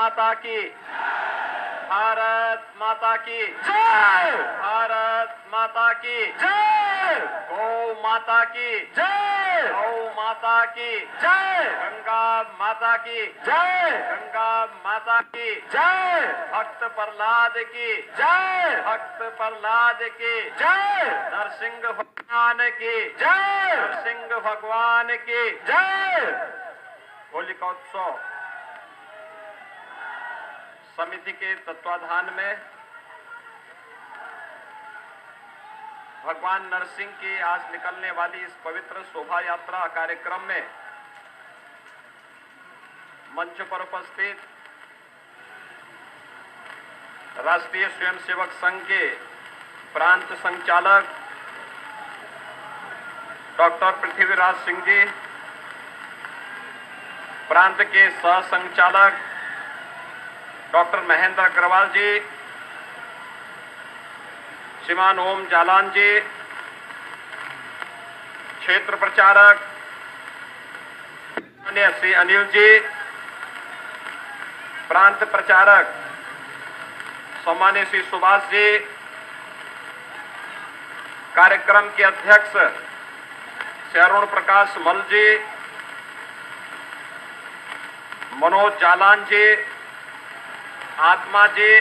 माता की, भारत माता की जय, भारत माता की जय, गौ माता की जय, गौ माता की जय, गंगा माता की जय, गंगा माता की जय, भक्त प्रहलाद की जय, भक्त प्रहलाद की जय, नरसिंह भगवान की जय, नरसिंह भगवान की जय। होलिकोत्सव समिति के तत्वाधान में भगवान नरसिंह की आज निकलने वाली इस पवित्र शोभा यात्रा कार्यक्रम में मंच पर उपस्थित राष्ट्रीय स्वयंसेवक संघ के प्रांत संचालक डॉक्टर पृथ्वीराज सिंह जी, प्रांत के सह संचालक डॉक्टर महेंद्र अग्रवाल जी, श्रीमान ओम जालान जी, क्षेत्र प्रचारक श्री अनिल जी, प्रांत प्रचारक सम्मानीय श्री सुभाष जी, कार्यक्रम के अध्यक्ष श्री अरुण प्रकाश मल जी, मनोज जालान जी, आत्मा जी,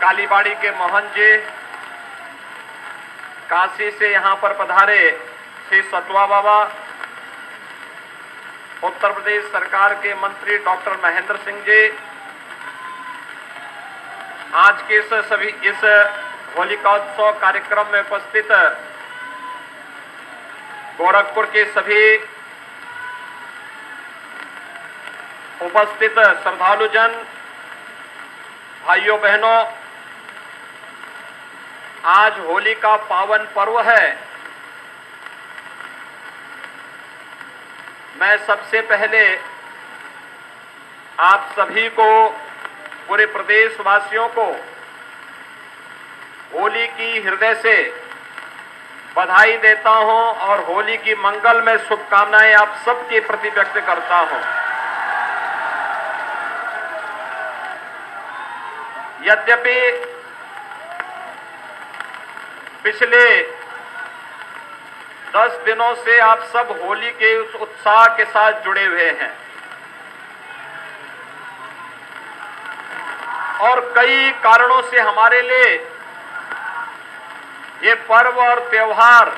कालीबाड़ी के मोहन जी, काशी से यहां पर पधारे श्री सतवा बाबा, उत्तर प्रदेश सरकार के मंत्री डॉक्टर महेंद्र सिंह जी, आज के इस होलिकोत्सव कार्यक्रम में उपस्थित गोरखपुर के सभी उपस्थित श्रद्धालुजन, भाइयों बहनों, आज होली का पावन पर्व है। मैं सबसे पहले आप सभी को, पूरे प्रदेशवासियों को होली की हृदय से बधाई देता हूं और होली की मंगलमय शुभकामनाएं आप सबके प्रति व्यक्त करता हूं। यद्यपि पिछले 10 दिनों से आप सब होली के उस उत्साह के साथ जुड़े हुए हैं और कई कारणों से हमारे लिए ये पर्व और त्योहार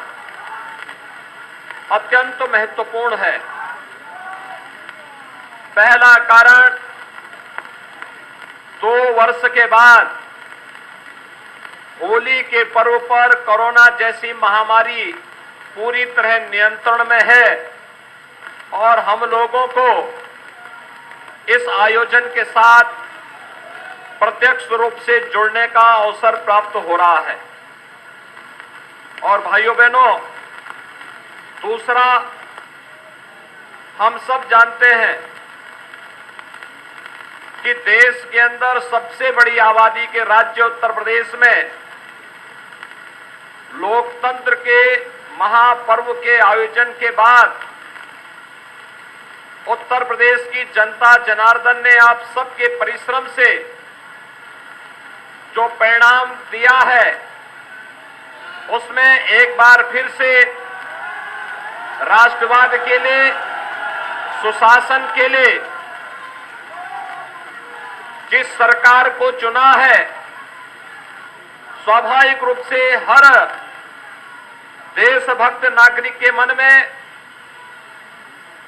अत्यंत महत्वपूर्ण है। पहला कारण, 2 वर्ष के बाद होली के पर्व पर कोरोना जैसी महामारी पूरी तरह नियंत्रण में है और हम लोगों को इस आयोजन के साथ प्रत्यक्ष रूप से जुड़ने का अवसर प्राप्त हो रहा है। और भाइयों बहनों, दूसरा, हम सब जानते हैं कि देश के अंदर सबसे बड़ी आबादी के राज्य उत्तर प्रदेश में लोकतंत्र के महापर्व के आयोजन के बाद उत्तर प्रदेश की जनता जनार्दन ने आप सबके परिश्रम से जो परिणाम दिया है, उसमें एक बार फिर से राष्ट्रवाद के लिए, सुशासन के लिए जिस सरकार को चुना है, स्वाभाविक रूप से हर देशभक्त नागरिक के मन में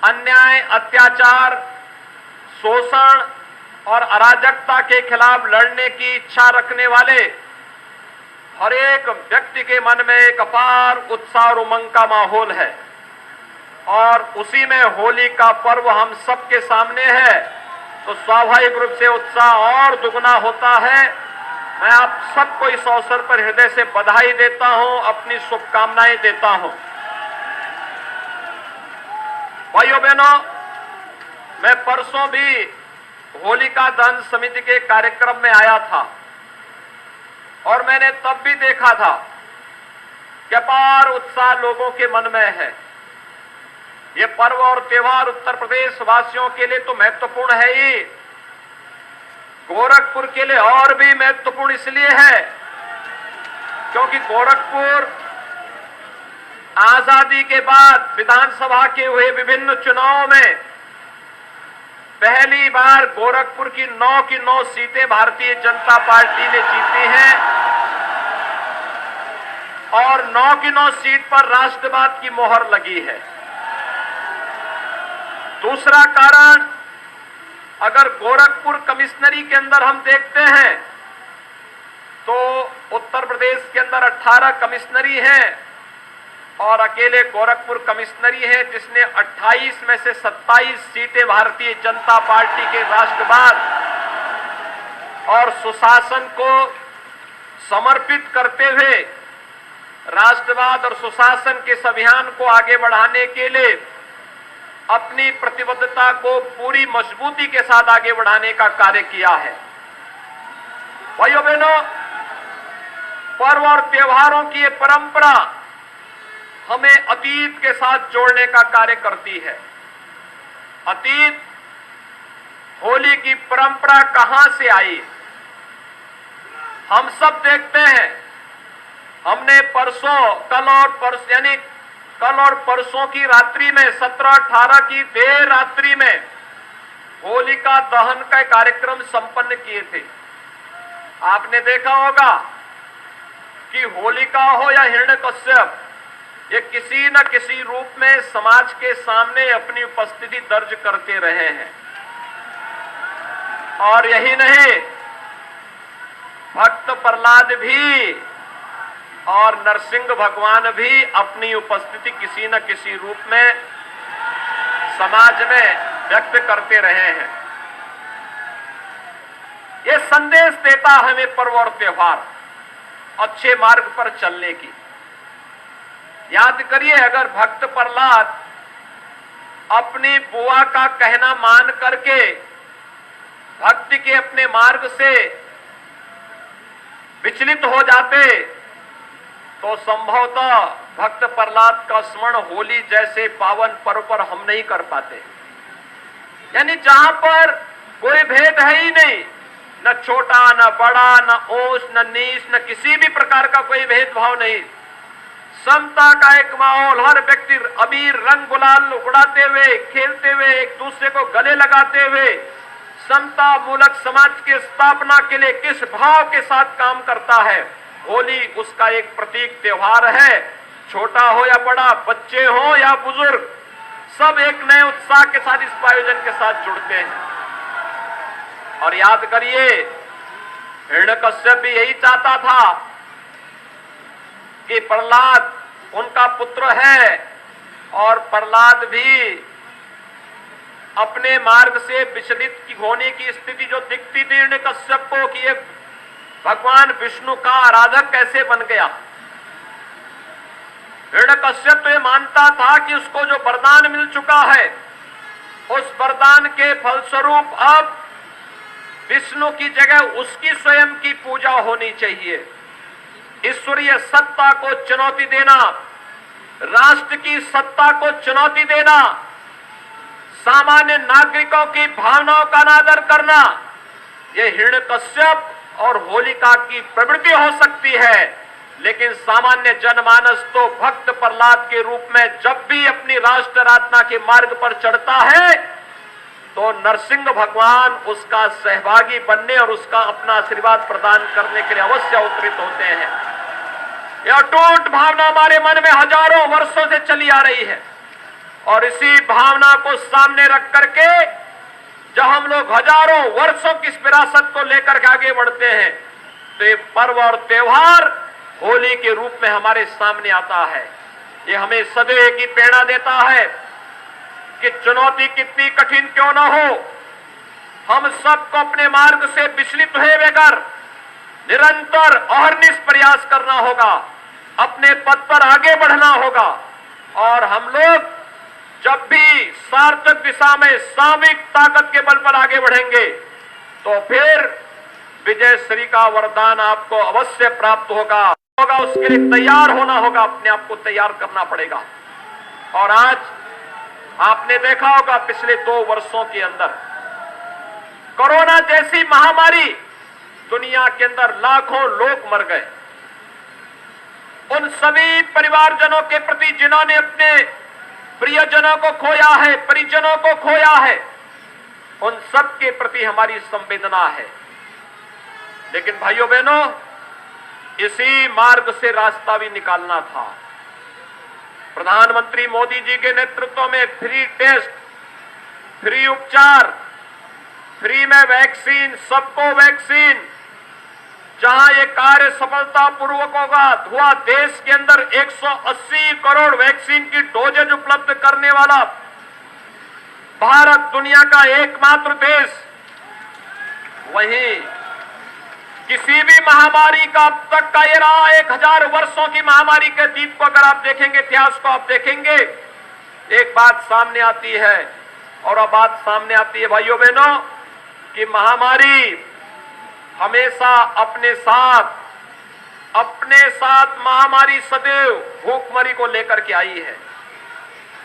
अन्याय, अत्याचार, शोषण और अराजकता के खिलाफ लड़ने की इच्छा रखने वाले हर एक व्यक्ति के मन में एक अपार उत्साह और उमंग का माहौल है और उसी में होली का पर्व हम सबके सामने है, तो स्वाभाविक रूप से उत्साह और दुगना होता है। मैं आप सबको इस अवसर पर हृदय से बधाई देता हूं, अपनी शुभकामनाएं देता हूं। भाइयों बहनों, मैं परसों भी होलिका दहन समिति के कार्यक्रम में आया था और मैंने तब भी देखा था कि अपार उत्साह लोगों के मन में है। ये पर्व और त्योहार उत्तर प्रदेश वासियों के लिए तो महत्वपूर्ण है ही, गोरखपुर के लिए और भी महत्वपूर्ण इसलिए है क्योंकि गोरखपुर आजादी के बाद विधानसभा के हुए विभिन्न चुनावों में पहली बार गोरखपुर की 9 की 9 सीटें भारतीय जनता पार्टी ने जीती हैं और 9 की 9 सीट पर राष्ट्रवाद की मोहर लगी है। दूसरा कारण, अगर गोरखपुर कमिश्नरी के अंदर हम देखते हैं तो उत्तर प्रदेश के अंदर 18 कमिश्नरी हैं और अकेले गोरखपुर कमिश्नरी है जिसने 28 में से 27 सीटें भारतीय जनता पार्टी के राष्ट्रवाद और सुशासन को समर्पित करते हुए राष्ट्रवाद और सुशासन के इस अभियान को आगे बढ़ाने के लिए अपनी प्रतिबद्धता को पूरी मजबूती के साथ आगे बढ़ाने का कार्य किया है। भाइयों बहनों, पर्व और त्योहारों की ये परंपरा हमें अतीत के साथ जोड़ने का कार्य करती है। अतीत, होली की परंपरा कहां से आई हम सब देखते हैं। हमने कल और परसों की रात्रि में 17-18 की देर रात्रि में होलिका दहन का कार्यक्रम संपन्न किए थे। आपने देखा होगा कि होलिका हो या हिरण्यकश्यप, ये किसी न किसी रूप में समाज के सामने अपनी उपस्थिति दर्ज करते रहे हैं। और यही नहीं, भक्त प्रहलाद भी और नरसिंह भगवान भी अपनी उपस्थिति किसी न किसी रूप में समाज में व्यक्त करते रहे हैं। ये संदेश देता है हमें पर्व और त्योहार अच्छे मार्ग पर चलने की। याद करिए, अगर भक्त प्रहलाद अपनी बुआ का कहना मान करके भक्ति के अपने मार्ग से विचलित हो जाते तो संभवतः भक्त प्रहलाद का स्मरण होली जैसे पावन पर्व पर हम नहीं कर पाते। यानी जहां पर कोई भेद है ही नहीं, न छोटा न बड़ा, न ऊंच न नीच, न किसी भी प्रकार का कोई भेदभाव नहीं, समता का एक माहौल, हर व्यक्ति अबीर रंग गुलाल उड़ाते हुए, खेलते हुए, एक दूसरे को गले लगाते हुए समता मूलक समाज की स्थापना के लिए किस भाव के साथ काम करता है। होली उसका एक प्रतीक त्योहार है। छोटा हो या बड़ा, बच्चे हो या बुजुर्ग, सब एक नए उत्साह के साथ इस आयोजन के साथ जुड़ते हैं। और याद करिए, हिरण्यकश्यप भी यही चाहता था कि प्रहलाद उनका पुत्र है और प्रहलाद भी अपने मार्ग से विचलित होने की स्थिति जो दिखती थी हिरण्यकश्यप को कि ये भगवान विष्णु का आराधक कैसे बन गया। हिरण्यकश्यप तो ये मानता था कि उसको जो वरदान मिल चुका है, उस वरदान के फलस्वरूप अब विष्णु की जगह उसकी स्वयं की पूजा होनी चाहिए। ईश्वरीय सत्ता को चुनौती देना, राष्ट्र की सत्ता को चुनौती देना, सामान्य नागरिकों की भावनाओं का अनादर करना, यह हिरण्यकश्यप और होलिका की प्रवृत्ति हो सकती है। लेकिन सामान्य जनमानस तो भक्त प्रहलाद के रूप में जब भी अपनी राष्ट्र आराधना के मार्ग पर चढ़ता है तो नरसिंह भगवान उसका सहभागी बनने और उसका अपना आशीर्वाद प्रदान करने के लिए अवश्य अवतरित होते हैं। यह अटूट भावना हमारे मन में हजारों वर्षों से चली आ रही है और इसी भावना को सामने रख करके जब हम लोग हजारों वर्षों की इस विरासत को लेकर के आगे बढ़ते हैं तो ये पर्व और त्योहार होली के रूप में हमारे सामने आता है। ये हमें सदैव की प्रेरणा देता है कि चुनौती कितनी कठिन क्यों न हो, हम सबको अपने मार्ग से विचलित हुए बगैर निरंतर अहर्निश प्रयास करना होगा, अपने पद पर आगे बढ़ना होगा। और हम लोग जब भी सार्थक दिशा में सामूहिक ताकत के बल पर आगे बढ़ेंगे तो फिर विजय श्री का वरदान आपको अवश्य प्राप्त होगा। उसके लिए तैयार होना होगा, अपने आप को तैयार करना पड़ेगा। और आज आपने देखा होगा पिछले 2 वर्षों के अंदर कोरोना जैसी महामारी, दुनिया के अंदर लाखों लोग मर गए। उन सभी परिवारजनों के प्रति जिन्होंने अपने प्रियजनों को खोया है, परिजनों को खोया है, उन सब के प्रति हमारी संवेदना है। लेकिन भाइयों बहनों, इसी मार्ग से रास्ता भी निकालना था। प्रधानमंत्री मोदी जी के नेतृत्व में फ्री टेस्ट, फ्री उपचार, फ्री में वैक्सीन, सबको वैक्सीन, जहां ये कार्य सफलतापूर्वक हुआ, देश के अंदर 180 करोड़ वैक्सीन की डोजेज उपलब्ध करने वाला भारत दुनिया का एकमात्र देश। वहीं किसी भी महामारी का अब तक का ये रहा 1000 वर्षों की महामारी के अतीत को अगर आप देखेंगे, इतिहास को आप देखेंगे, एक बात सामने आती है। और अब बात सामने आती है भाइयों बहनों कि महामारी हमेशा अपने साथ महामारी सदैव भूखमरी को लेकर के आई है।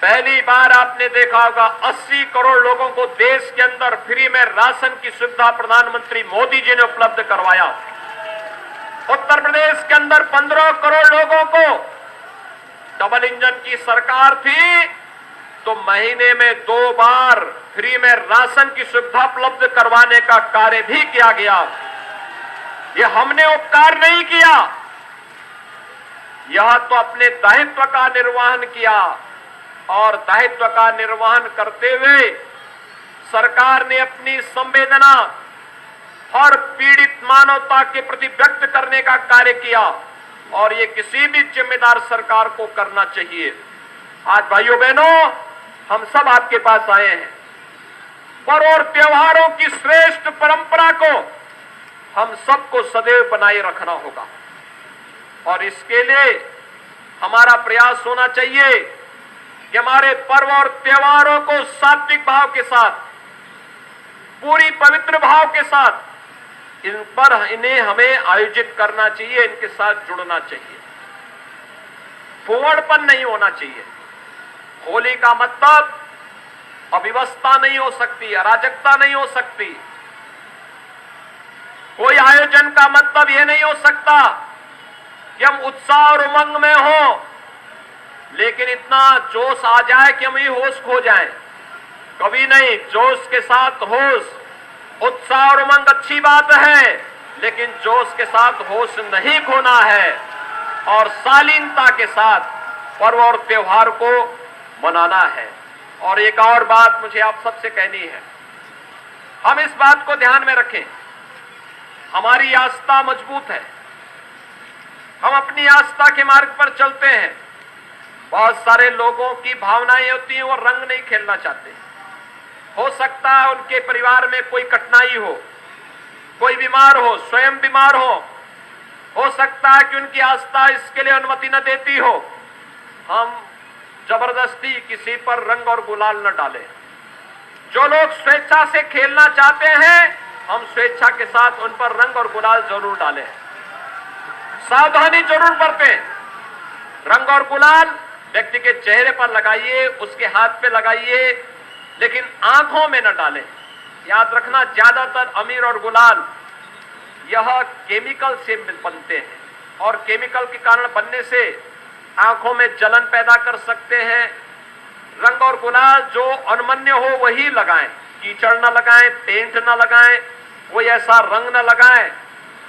पहली बार आपने देखा होगा 80 करोड़ लोगों को देश के अंदर फ्री में राशन की सुविधा प्रधानमंत्री मोदी जी ने उपलब्ध करवाया। उत्तर प्रदेश के अंदर 15 करोड़ लोगों को, डबल इंजन की सरकार थी तो महीने में 2 बार फ्री में राशन की सुविधा उपलब्ध करवाने का कार्य भी किया गया। यह हमने उपकार नहीं किया, यह तो अपने दायित्व का निर्वहन किया। और दायित्व का निर्वहन करते हुए सरकार ने अपनी संवेदना हर पीड़ित मानवता के प्रति व्यक्त करने का कार्य किया। और ये किसी भी जिम्मेदार सरकार को करना चाहिए। आज भाइयों बहनों, हम सब आपके पास आए हैं। पर्व और त्योहारों की श्रेष्ठ परंपरा को हम सबको सदैव बनाए रखना होगा। और इसके लिए हमारा प्रयास होना चाहिए कि हमारे पर्व और त्योहारों को सात्विक भाव के साथ, पूरी पवित्र भाव के साथ इन्हें हमें आयोजित करना चाहिए, इनके साथ जुड़ना चाहिए। फुहड़पन नहीं होना चाहिए। होली का मतलब अव्यवस्था नहीं हो सकती, अराजकता नहीं हो सकती। कोई आयोजन का मतलब यह नहीं हो सकता कि हम उत्साह और उमंग में हो, लेकिन इतना जोश आ जाए कि हम ही होश खो जाएं। कभी नहीं, जोश के साथ होश, उत्साह और उमंग अच्छी बात है, लेकिन जोश के साथ होश नहीं खोना है। और शालीनता के साथ पर्व और त्योहार को मनाना है। और एक और बात मुझे आप सबसे कहनी है, हम इस बात को ध्यान में रखें, हमारी आस्था मजबूत है, हम अपनी आस्था के मार्ग पर चलते हैं। बहुत सारे लोगों की भावनाएं होती हैं, वो रंग नहीं खेलना चाहते। हो सकता है उनके परिवार में कोई कठिनाई हो, कोई बीमार हो, स्वयं बीमार हो सकता है कि उनकी आस्था इसके लिए अनुमति न देती हो। हम जबरदस्ती किसी पर रंग और गुलाल न डालें। जो लोग स्वेच्छा से खेलना चाहते हैं, हम स्वेच्छा के साथ उन पर रंग और गुलाल जरूर डालें। सावधानी जरूर बरतें। रंग और गुलाल व्यक्ति के चेहरे पर लगाइए, उसके हाथ पे लगाइए, लेकिन आंखों में न डालें। याद रखना, ज्यादातर अमीर और गुलाल यह केमिकल से बनते हैं और केमिकल के कारण बनने से आंखों में जलन पैदा कर सकते हैं। रंग और गुलाल जो अनमन्य हो वही लगाएं, कीचड़ न लगाएं, पेंट न लगाएं, कोई ऐसा रंग न लगाएं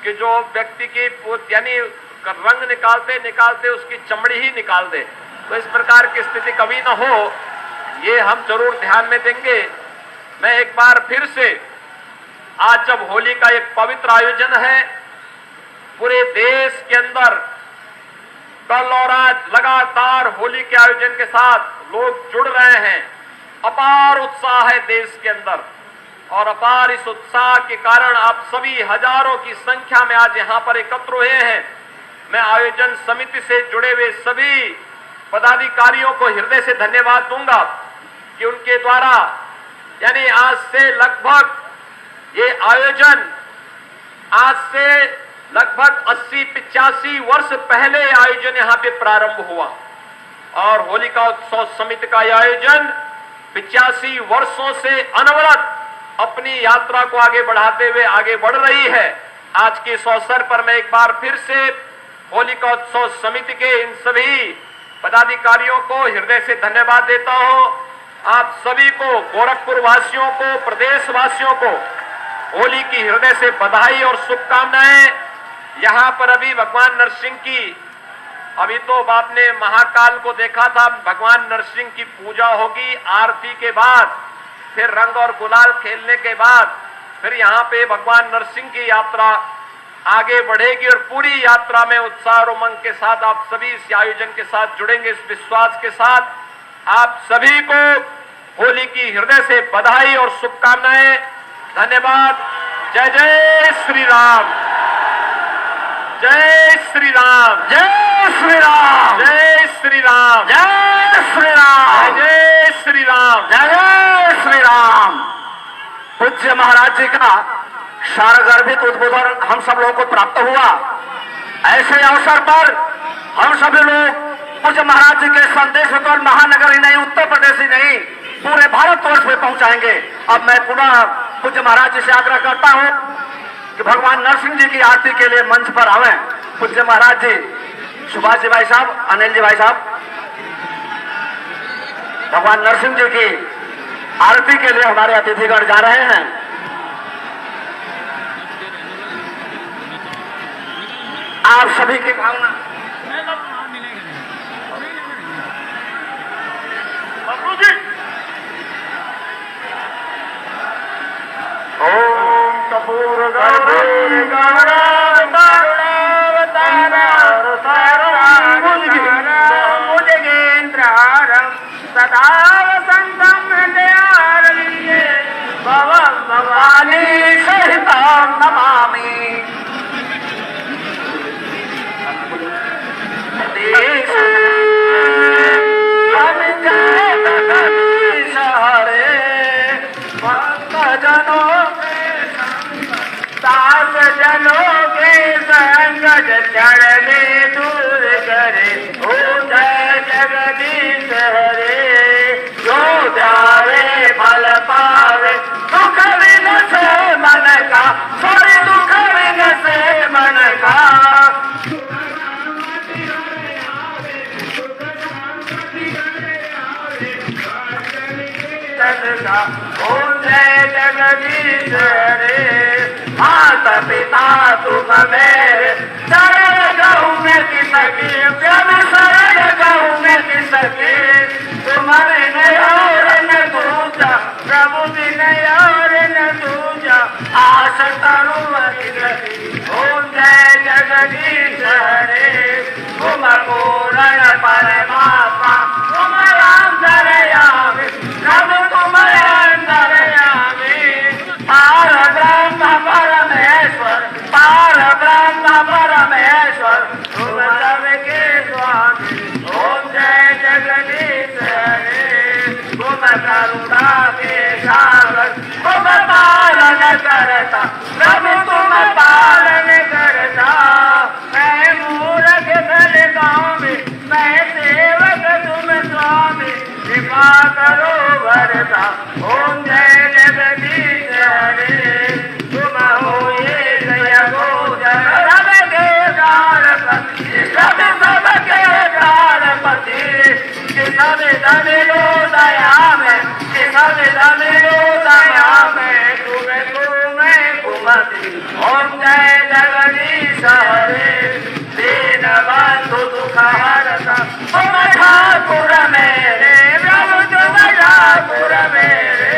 कि जो व्यक्ति की यानी रंग निकालते निकालते उसकी चमड़ी ही निकाल दे। तो इस प्रकार की स्थिति कभी न हो, ये हम जरूर ध्यान में देंगे। मैं एक बार फिर से, आज जब होली का एक पवित्र आयोजन है, पूरे देश के अंदर कल और आज लगातार होली के आयोजन के साथ लोग जुड़ रहे हैं। अपार उत्साह है देश के अंदर और अपार इस उत्साह के कारण आप सभी हजारों की संख्या में आज यहां पर एकत्र हुए हैं। मैं आयोजन समिति से जुड़े हुए सभी पदाधिकारियों को हृदय से धन्यवाद दूंगा कि उनके द्वारा यानी आज से लगभग ये आयोजन आज से लगभग 80-85 वर्ष पहले आयोजन यहां पे प्रारंभ हुआ और होलिका उत्सव समिति का आयोजन 85 वर्षों से अनवरत अपनी यात्रा को आगे बढ़ाते हुए आगे बढ़ रही है। आज के इस अवसर पर मैं एक बार फिर से होलिका उत्सव समिति के इन सभी पदाधिकारियों को हृदय से धन्यवाद देता हूं। आप सभी को, गोरखपुर वासियों को, प्रदेशवासियों को होली की हृदय से बधाई और शुभकामनाएं। यहां पर अभी भगवान नरसिंह की, अभी तो आपने महाकाल को देखा था, भगवान नरसिंह की पूजा होगी आरती के बाद, फिर रंग और गुलाल खेलने के बाद फिर यहाँ पे भगवान नरसिंह की यात्रा आगे बढ़ेगी और पूरी यात्रा में उत्साह और उमंग के साथ आप सभी इस आयोजन के साथ जुड़ेंगे। इस विश्वास के साथ आप सभी को होली की हृदय से बधाई और शुभकामनाएं। धन्यवाद। जय जय श्री राम, जय श्री राम, जय श्री राम, जय श्री राम, जय श्री राम, जय श्री राम, जय श्री राम। पूज्य महाराज जी का सारगर्भित उद्बोधन हम सब लोगों को प्राप्त हुआ। ऐसे अवसर पर हम सभी लोग पूज्य महाराज जी के संदेश को महानगर ही नहीं, उत्तर प्रदेश ही नहीं, पूरे भारतवर्ष में पहुंचाएंगे। अब मैं पुनः पूज्य महाराज जी से आग्रह करता हूं कि भगवान नरसिंह जी की आरती के लिए मंच पर आवे। पूज्य महाराज जी, सुभाष जी भाई साहब, अनिल जी भाई साहब, भगवान नरसिंह जी की आरती के लिए हमारे अतिथिगण जा रहे हैं। आप सभी की भावना बाबू जी। ओम कपूर सदा वसंतम भवानी सहितां नमामि। जनों के संग चढ़ने दूर करे, ओ जय जगदीश हरे। जो ध्यावे फल पावे, दुख विन से मन का, सॉरी दुख विन से मन का। ओ जय जगदीश हरे। माता पिता तुम मेरे, शरण गहूँ में किसकी, प्रेम शरण गहूँ में किसकी। तुम्हारे न और न दूजा, प्रभु बिन और न दूजा, आश तनु अतिगति। ओम जय जगदीश हरे। तुम पूर्ण परमात्मा, तुम अंतर्यामी, प्रभु तुम अंतर्यामी। पार ब्रह्म परमेश्वर, पार ब्रह्म परमेश्वर, तुम सबके स्वामी। ओम जय जगदीश हरे। तुम करुणा के सागर, तुम पालन करता, प्रभु तुम पालन करता। मैं मूर्ख भल गाँव में, मैं सेवक तुम स्वामी, कृपा करो भरता। ओम जय जगदीश हरे। तुम हो ये दया गोचर, सब के दारपति, सब सबके दारपति। किसन धन लो दया में, किसन धन लो दया में, तुम्हें कुमति। ओम जय जगदीश हरे। दीन बंधु दुख हरता, तुम ठाकुर मेरे, प्रभु तुम ठाकुर मेरे।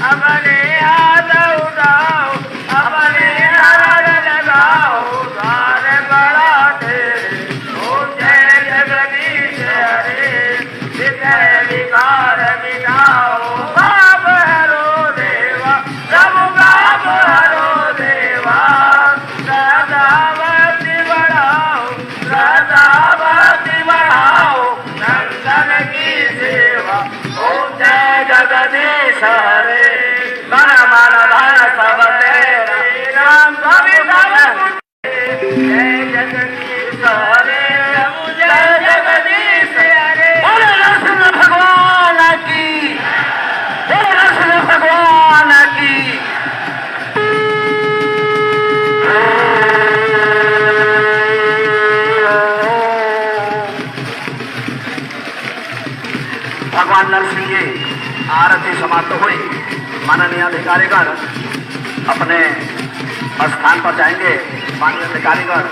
अपने हाथ उठाओ, अपने हाथ लगाओ, द्वार बड़ा तेरे। ओम जय जगदीश हरे। विषय विकार मिटाओ, पाप हरो देवा, प्रभु पाप हरो देवा। सदावती बढ़ाओ, सदावती बढ़ाओ, नंदन की सेवा। ओम जय जगदीश आरती समाप्त हुई। माननीय अधिकारीगण अपने स्थान पर जाएंगे। माननीय अधिकारीगण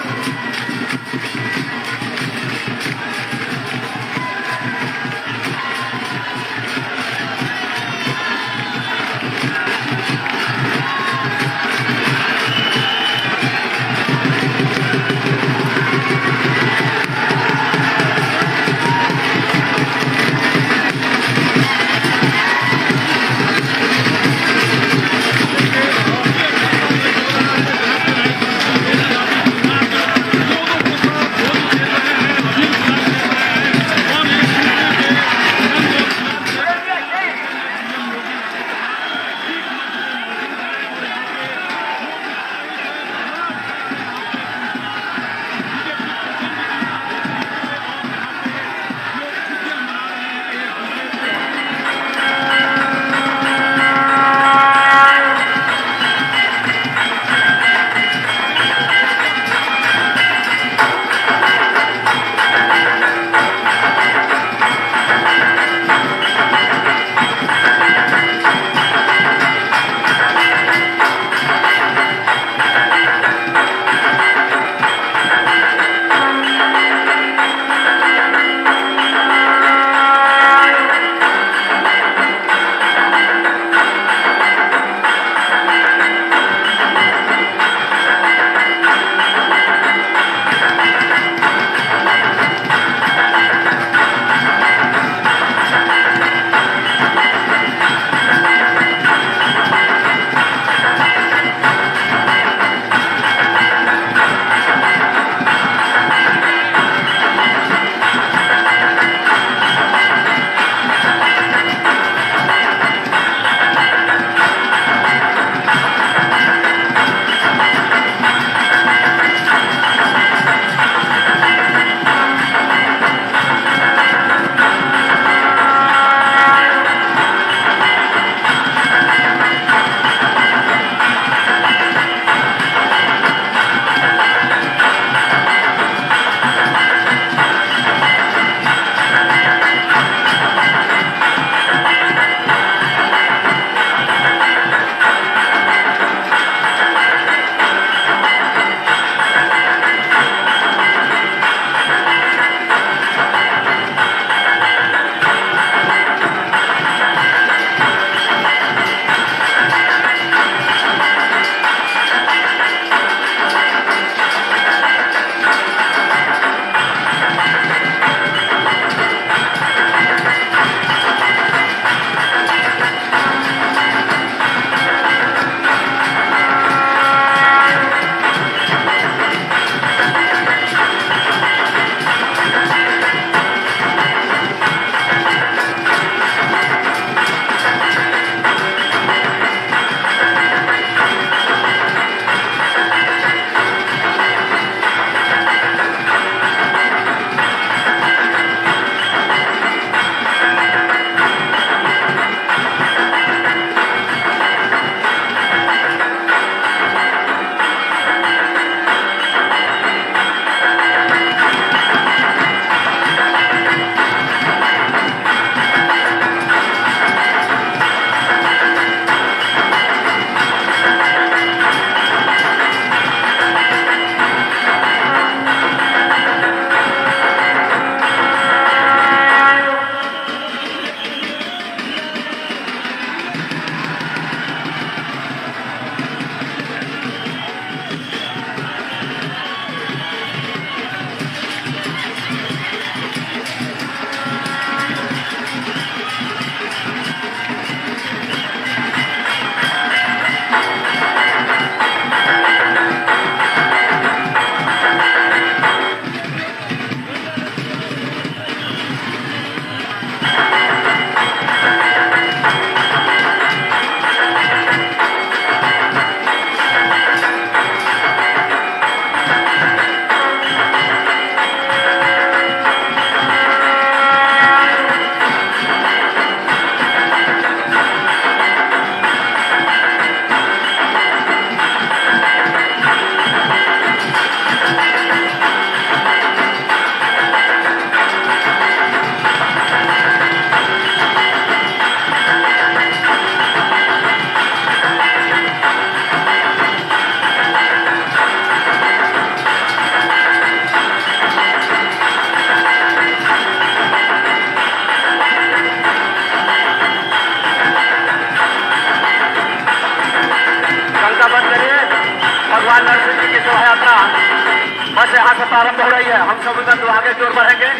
से यहाँ से प्रारंभ हो रही है। हम सभी बंधु आगे की ओर बढ़ेंगे,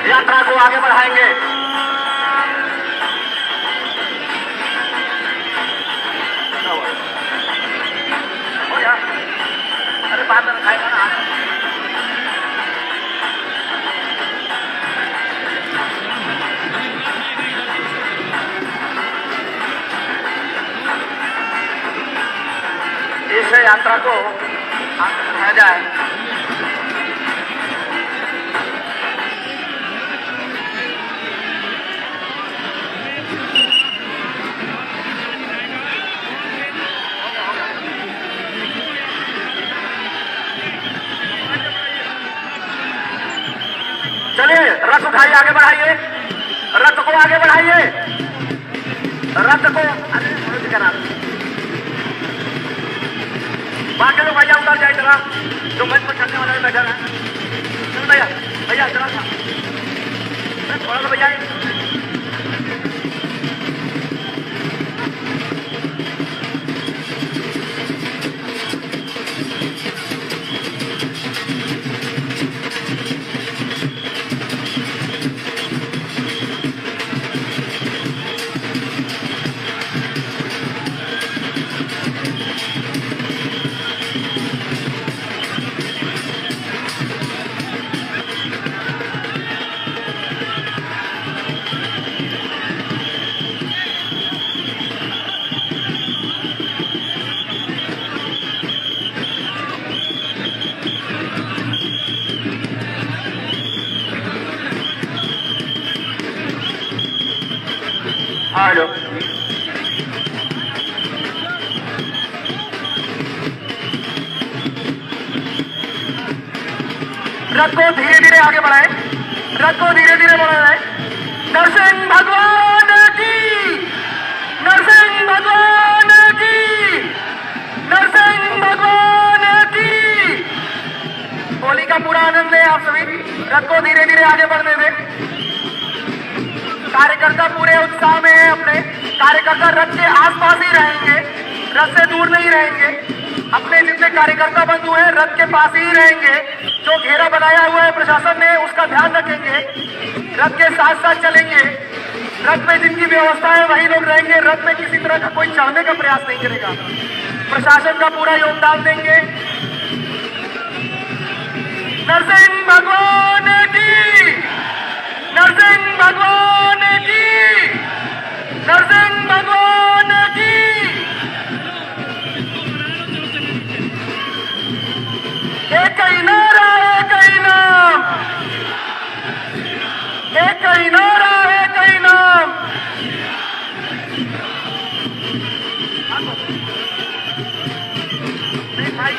यात्रा को आगे बढ़ाएंगे। अरे बात खाएगा ना। इस यात्रा को आगे बढ़ाया जाए। चलिए रथ उठाइए, आगे बढ़ाइए, रथ को आगे बढ़ाइए, रथ को करा। बाकी लोग भैया उतर जाए जरा, जो मंच पर चलने वाला है बैठा है। चल भैया, भैया जरा सा थोड़ा सा भैया। हेलो, रथ को धीरे धीरे आगे बढ़ाए, रथ को धीरे धीरे बढ़ाए। नरसिंह भगवान की, नरसिंह भगवान की, नरसिंह भगवान की। होली का पूरा आनंद ले आप सभी। रथ को धीरे धीरे आगे बढ़ने दें। कार्यकर्ता पूरे उत्साह में है अपने। कार्यकर्ता रथ के आसपास ही रहेंगे, रथ से दूर नहीं रहेंगे। अपने जितने कार्यकर्ता बंधु हैं रथ के पास ही रहेंगे। जो घेरा बनाया हुआ है प्रशासन ने उसका ध्यान रखेंगे, रथ के साथ साथ चलेंगे। रथ में जिनकी व्यवस्था है वही लोग रहेंगे। रथ में किसी तरह का कोई चढ़ने का प्रयास नहीं करेगा। प्रशासन का पूरा योगदान देंगे। नरसिंह भगवान की, नरसिंह भगवान की, नरसिंह भगवान की। एक ही नारा, एक ही नाम, एक ही नारा, एक ही नाम। नहीं भाई